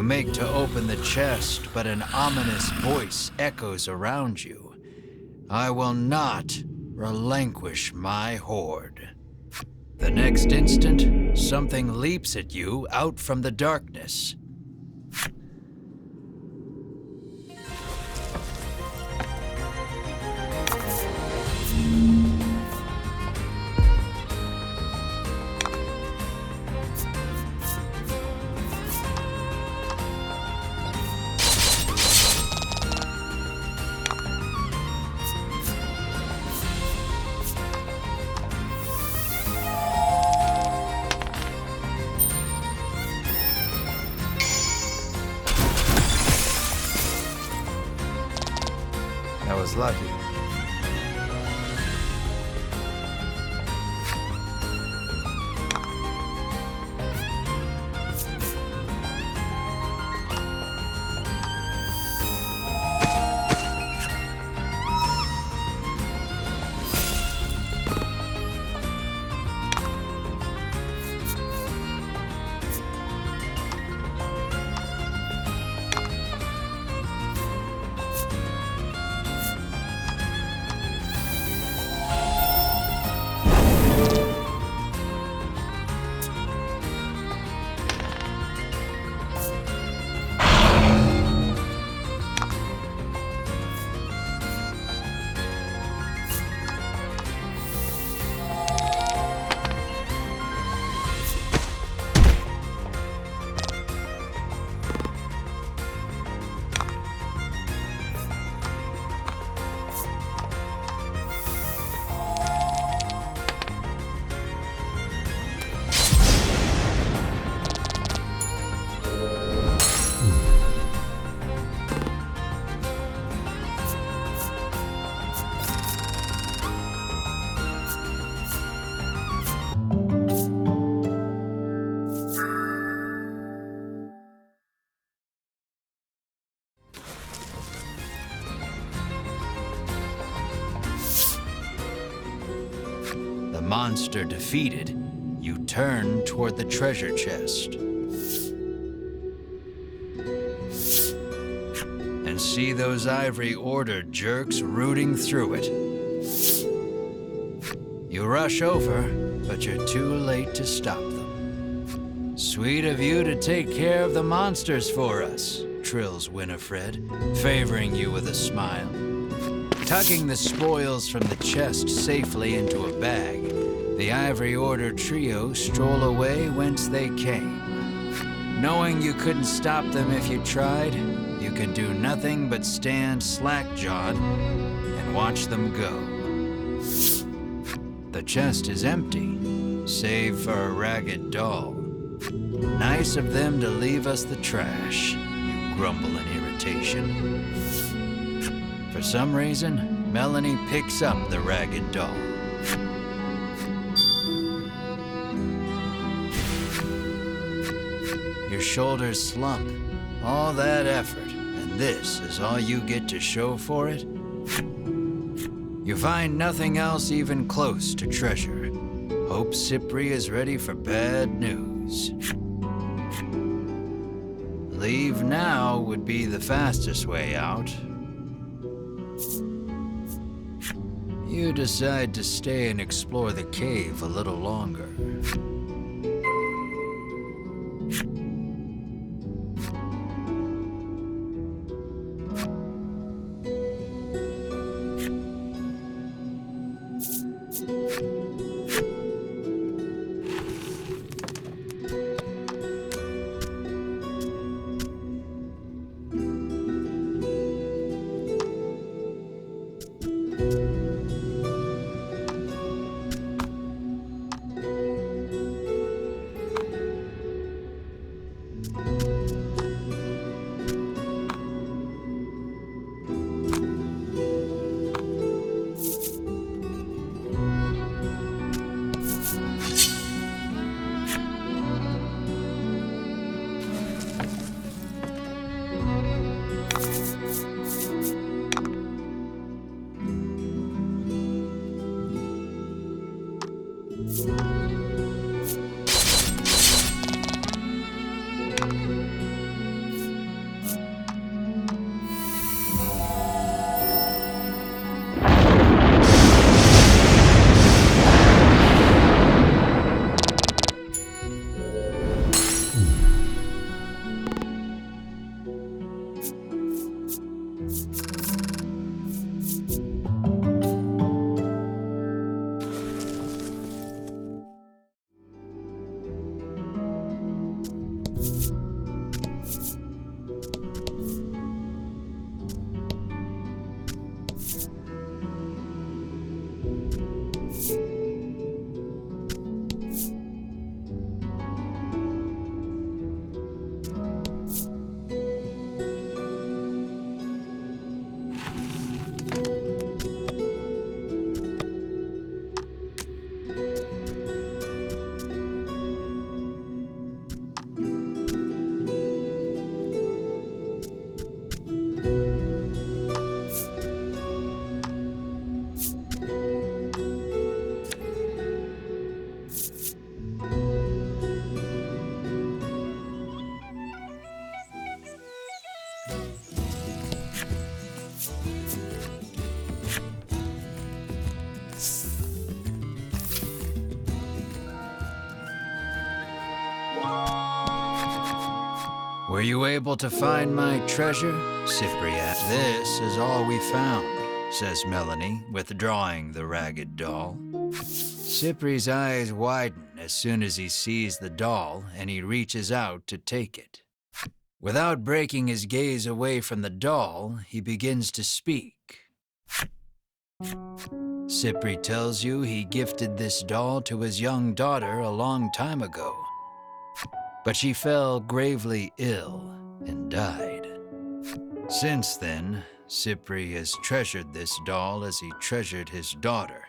make to open the chest, but an ominous voice echoes around you. I will not relinquish my hoard. The next instant, something leaps at you out from the darkness. That was lucky. The monster defeated, you turn toward the treasure chest. And see those Ivory Order jerks rooting through it. You rush over, but you're too late to stop them. Sweet of you to take care of the monsters for us, trills Winifred, favoring you with a smile. Tucking the spoils from the chest safely into a bag, the Ivory Order trio stroll away whence they came. Knowing you couldn't stop them if you tried, you can do nothing but stand slack-jawed and watch them go. The chest is empty, save for a ragged doll. Nice of them to leave us the trash, you grumble in irritation. For some reason, Melanie picks up the ragged doll. Your shoulders slump. All that effort, and this is all you get to show for it? You find nothing else even close to treasure. Hope Cypri is ready for bad news. Leave now would be the fastest way out. You decide to stay and explore the cave a little longer. Were you able to find my treasure? Cypri asked. This is all we found, says Melanie, withdrawing the ragged doll. Cypri's eyes widen as soon as he sees the doll, and he reaches out to take it. Without breaking his gaze away from the doll, he begins to speak. Cypri tells you he gifted this doll to his young daughter a long time ago, but she fell gravely ill and died. Since then, Cypri has treasured this doll as he treasured his daughter.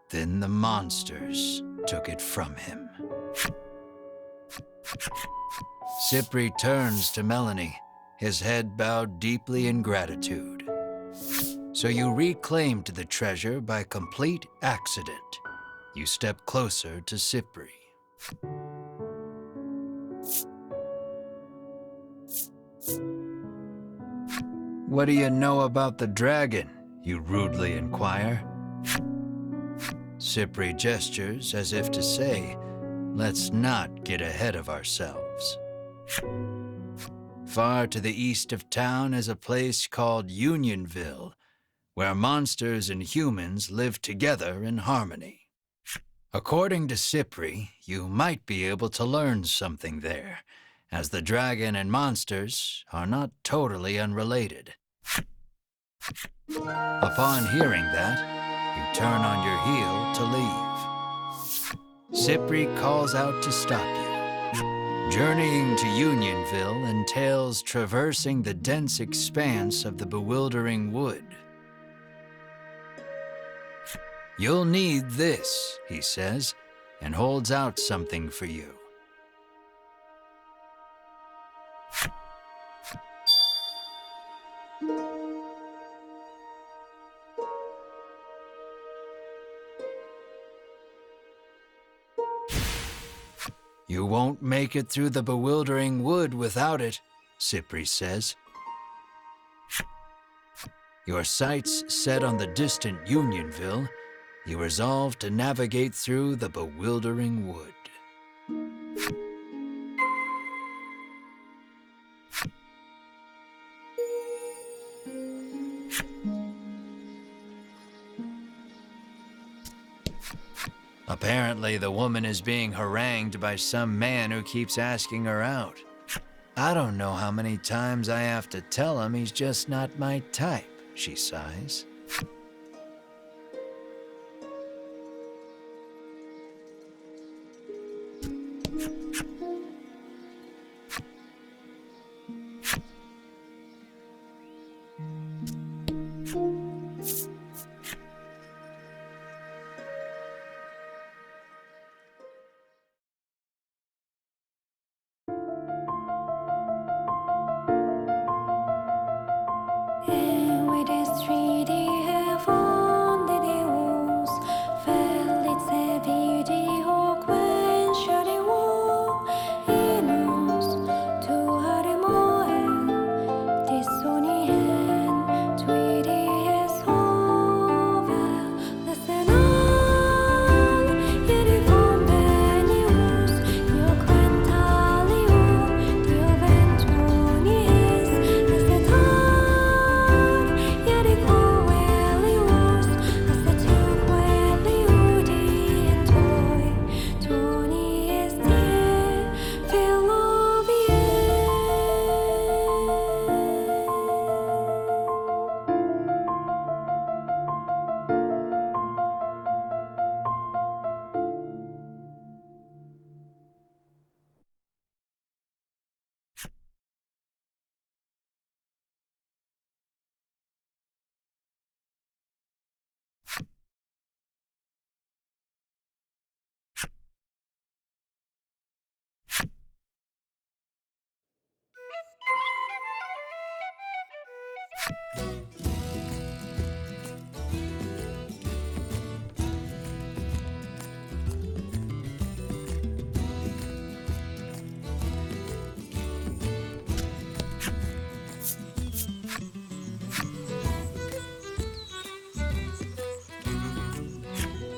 Then the monsters took it from him. Cypri turns to Melanie, his head bowed deeply in gratitude. So you reclaimed the treasure by complete accident. You step closer to Cypri. What do you know about the dragon? You rudely inquire. Cypri gestures as if to say, let's not get ahead of ourselves. Far to the east of town is a place called Unionville, where monsters and humans live together in harmony. According to Cypri, you might be able to learn something there, as the dragon and monsters are not totally unrelated. Upon hearing that, you turn on your heel to leave. Cypri calls out to stop you. Journeying to Unionville entails traversing the dense expanse of the Bewildering Wood. You'll need this, he says, and holds out something for you. You won't make it through the Bewildering Wood without it, Cypri says. Your sights set on the distant Unionville, you resolve to navigate through the Bewildering Wood. Apparently, the woman is being harangued by some man who keeps asking her out. I don't know how many times I have to tell him he's just not my type, she sighs.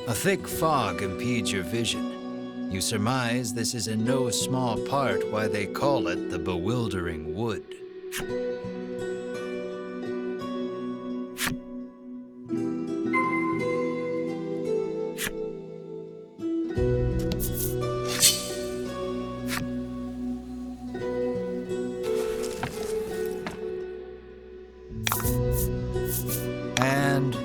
A thick fog impedes your vision. You surmise this is in no small part why they call it the Bewildering Wood. And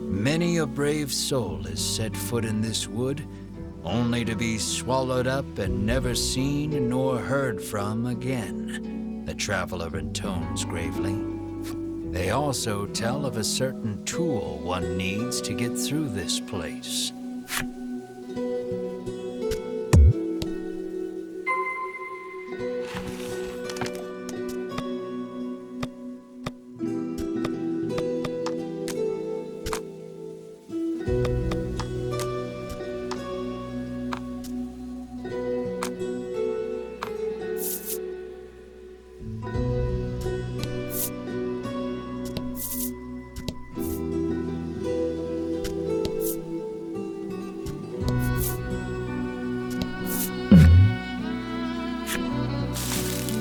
many a brave soul has set foot in this wood, only to be swallowed up and never seen nor heard from again, the traveler intones gravely. They also tell of a certain tool one needs to get through this place.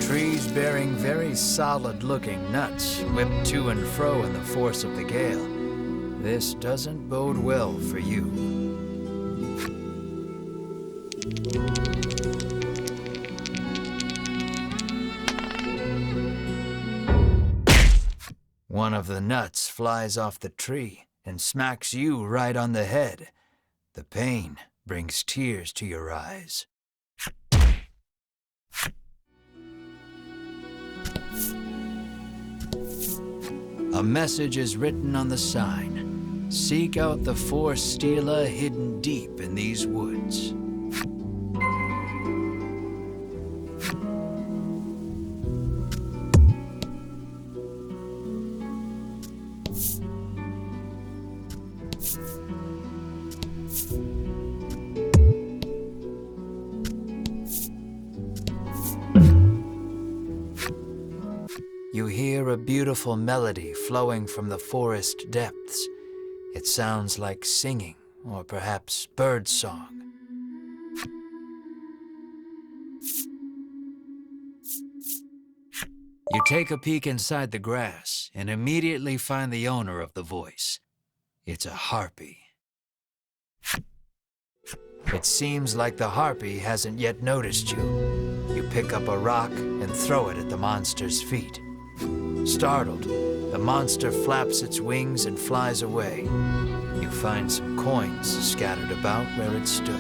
Trees bearing very solid-looking nuts whip to and fro in the force of the gale. This doesn't bode well for you. One of the nuts flies off the tree and smacks you right on the head. The pain brings tears to your eyes. A message is written on the sign. Seek out the forest stela hidden deep in these woods. You hear a beautiful melody flowing from the forest depths. It sounds like singing, or perhaps birdsong. You take a peek inside the grass and immediately find the owner of the voice. It's a harpy. It seems like the harpy hasn't yet noticed you. You pick up a rock and throw it at the monster's feet. Startled, the monster flaps its wings and flies away. You find some coins scattered about where it stood.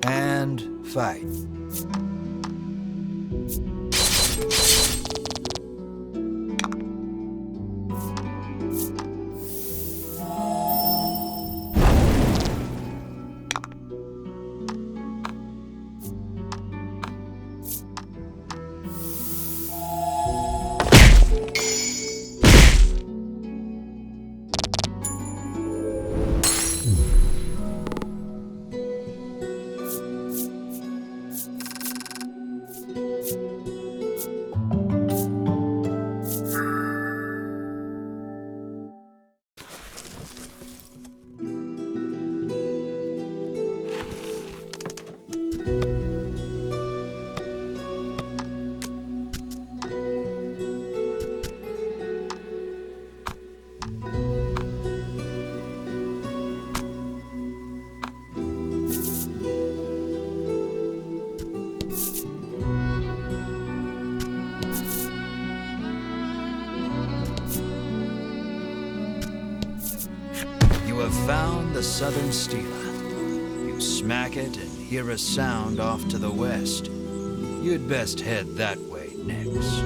And fight. have found the southern stela. You smack it and hear a sound off to the west. You'd best head that way next.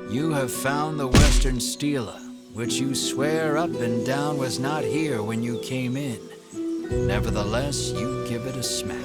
You have found the western stela, which you swear up and down was not here when you came in. Nevertheless, you give it a smack.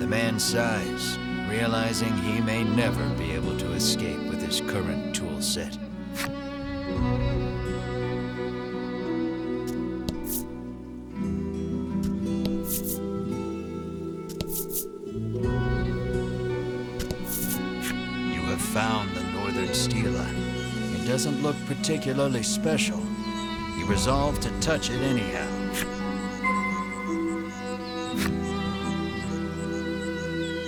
The man sighs, realizing he may never be able to escape with his current tool set. You have found the northern stela. It doesn't look particularly special. You resolve to touch it anyhow.